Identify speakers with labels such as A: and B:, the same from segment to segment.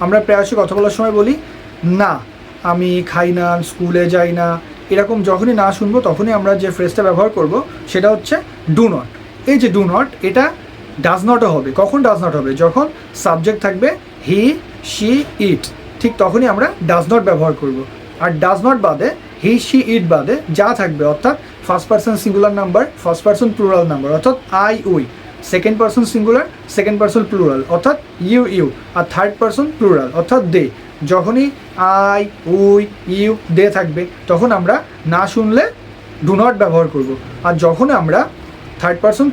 A: আমরা প্রায়শই কথা বলার সময় বলি না, আমি খাই না, স্কুলে যাই না, এরকম যখনই না শুনবো তখনই আমরা যে ফ্রেজটা ব্যবহার করব সেটা হচ্ছে ডু নট। এই যে ডু নট, এটা ডাজ নটও হবে। কখন ডাজ নট হবে? যখন সাবজেক্ট থাকবে হি, শি, ইট, ঠিক তখনই আমরা ডাজ নট ব্যবহার করব। আর ডাজ নট বাদে, হি, শি, ইট বাদে যা থাকবে, অর্থাৎ first person singular number, first person plural number, অর্থাৎ I, we, second person singular, second person plural অর্থাৎ ইউ, ইউ, আর থার্ড পার্সন প্লুরাল অর্থাৎ দে, যখনই আই, উই, ইউ, দে থাকবে তখন আমরা না শুনলে ডু নট ব্যবহার করব। আর যখন আমরা থার্ড পার্সন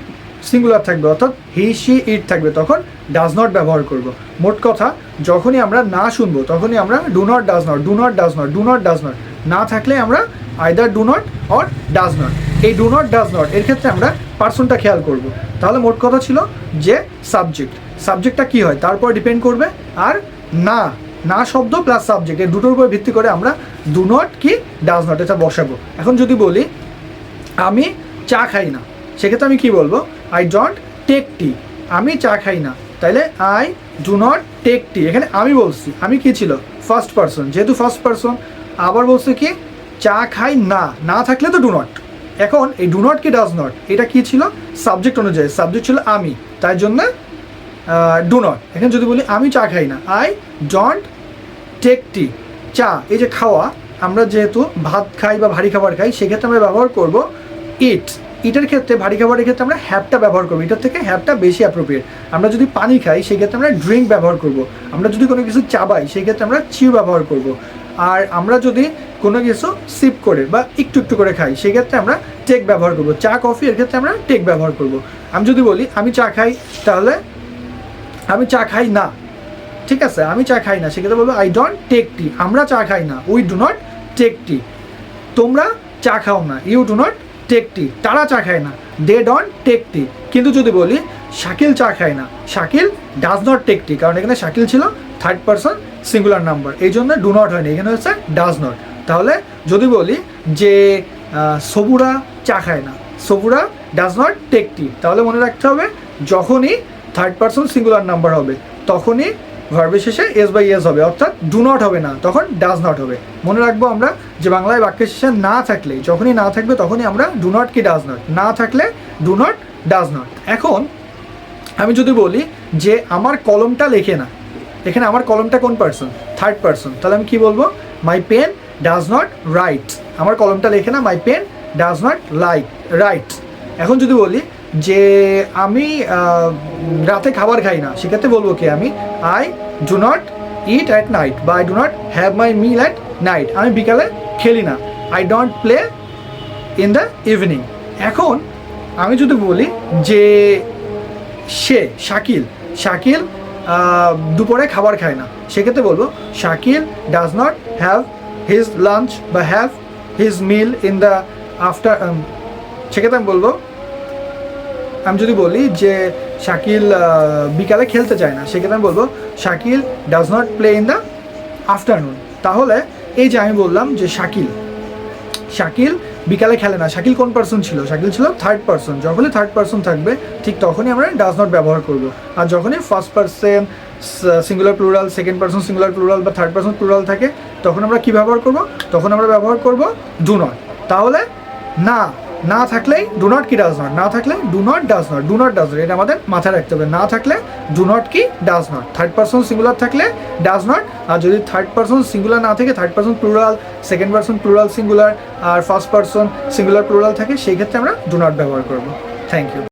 A: সিঙ্গুলার থাকবে অর্থাৎ হি, শি, ইট থাকবে তখন ডাজ নট ব্যবহার করব। মোট কথা, যখনই আমরা না শুনবো তখনই আমরা do not, does not, do not, does not, do not, does not, না থাকলে আমরা either do not or does not. এই ডু নট, ডাজ নট এর ক্ষেত্রে আমরা পার্সনটা খেয়াল করব। তাহলে মোট কথা ছিল যে সাবজেক্টটা কী হয় তারপর ডিপেন্ড করবে, আর না, না শব্দ প্লাস সাবজেক্ট এই দুটোর উপর ভিত্তি করে আমরা ডু নট কি ডাজ নট এটা বসাবো। এখন যদি বলি আমি চা খাই না, সেক্ষেত্রে আমি কি বলবো? I don't take tea. আমি চা খাই না, তাইলে I do not take tea. এখানে আমি বলছি, আমি কি ছিল? ফার্স্ট পার্সন, যেহেতু ফার্স্ট পার্সন। আবার বলছে কি চা খাই না, না থাকলে তো ডু নট। এখন এই ডু নট কি ডাজ নট, এটা কি ছিল? সাবজেক্ট অনুযায়ী, সাবজেক্ট ছিল আমি, তাই জন্য ডু নট। এখানে যদি বলি আমি চা খাই না, আই ডোন্ট টেক টি। চা, এই যে খাওয়া, আমরা যেহেতু ভাত খাই বা ভারী খাবার খাই সেক্ষেত্রে আমরা ব্যবহার করব ইট। ইটের ক্ষেত্রে, ভারী খাবারের ক্ষেত্রে আমরা হ্যাভটা ব্যবহার করবো, এটার থেকে হ্যাভটা বেশি অ্যাপ্রোপ্রিয়েট। আমরা যদি পানি খাই সেক্ষেত্রে আমরা ড্রিঙ্ক ব্যবহার করব। আমরা যদি কোনো কিছু চাবাই সেই ক্ষেত্রে আমরা চিউ ব্যবহার করব। আর আমরা যদি কোনো কিছু সিপ করে বা একটু একটু করে খাই সেক্ষেত্রে আমরা টেক ব্যবহার করব। চা, কফি এর ক্ষেত্রে আমরা টেক ব্যবহার করব। আমি যদি বলি আমি চা খাই, তাহলে আমি চা খাই না, ঠিক আছে, আমি চা খাই না, সেক্ষেত্রে বলবো আই ডোন্ট টেক টি। আমরা চা খাই না, we do not take tea. তোমরা চা খাও না, you do not take tea. তারা চা খায় না, দে ডোন্ট টেক টি। কিন্তু যদি বলি শাকিল চা খায় না, Shakil does not take tea, কারণ এখানে শাকিল ছিল থার্ড পার্সন সিঙ্গুলার নাম্বার, এই জন্য ডু নট হয়নি, এখানে হচ্ছে ডাজ নট। তাহলে যদি বলি যে সবুরা চা খায় না, Sabura does not take tea, তাহলে মনে রাখতে হবে যখনই থার্ড পার্সন সিঙ্গুলার নাম্বার হবে তখনই ভার্বের শেষে এস বাই এস হবে, অর্থাৎ ডু নট হবে না, তখন ডাজ নট হবে। মনে রাখবো আমরা যে বাংলায় বাক্যের শেষে না থাকলে, যখনই না থাকবে তখনই আমরা ডু নট কি ডাজ নট, না থাকলে ডু নট, ডাজ নট। এখন আমি যদি বলি যে আমার কলমটা লেখে না, এখানে আমার কলমটা কোন পার্সন? Third person. তাহলে আমি কি বলবো? My pen does not write. আমার কলমটা লেখে না, my pen does not write. এখন যদি বলি যে আমি রাতে খাবার খাই না, সেক্ষেত্রে বলবো কি আমি I do not eat at night বা I do not have my meal at night. আমি বিকালে খেলি না, I don't play in the evening. এখন আমি যদি বলি যে সে শাকিল দুপুরে খাবার খায় না, সেক্ষেত্রে বলবো Shakil does not have his lunch বা have his meal in the after. সেক্ষেত্রে আমি বলবো, আমি যদি বলি যে শাকিল বিকালে খেলতে চায় না, সেক্ষেত্রে আমি বলবো Shakil does not play in the afternoon. তাহলে এই যে আমি বললাম যে শাকিল বিকালে খেলে না, শাকিল কোন পার্সন ছিল? শাকিল ছিল থার্ড পার্সন। যখনই থার্ড পার্সন থাকবে ঠিক তখনই আমরা ডাজ নট ব্যবহার করব। আর যখনই first person singular plural, second person singular plural বা থার্ড পার্সন প্লুরাল থাকে তখন আমরা কী ব্যবহার করব? তখন আমরা ব্যবহার করব ডু নট। তাহলে না থাকলেই ডু নট কি ডাজ নট, না থাকলে do not does not, do not does not, এটা আমাদের মাথায় রাখতে হবে। না থাকলে ডু নট কি does not, third person singular থাকলে ডাজ নট, আর যদি থার্ড পার্সন সিঙ্গুলার না থাকে, third person plural, second person plural singular আর ফার্স্ট পার্সন সিঙ্গুলার প্লুরাল থাকে, সেই ক্ষেত্রে আমরা ডু নট ব্যবহার করব। Thank you.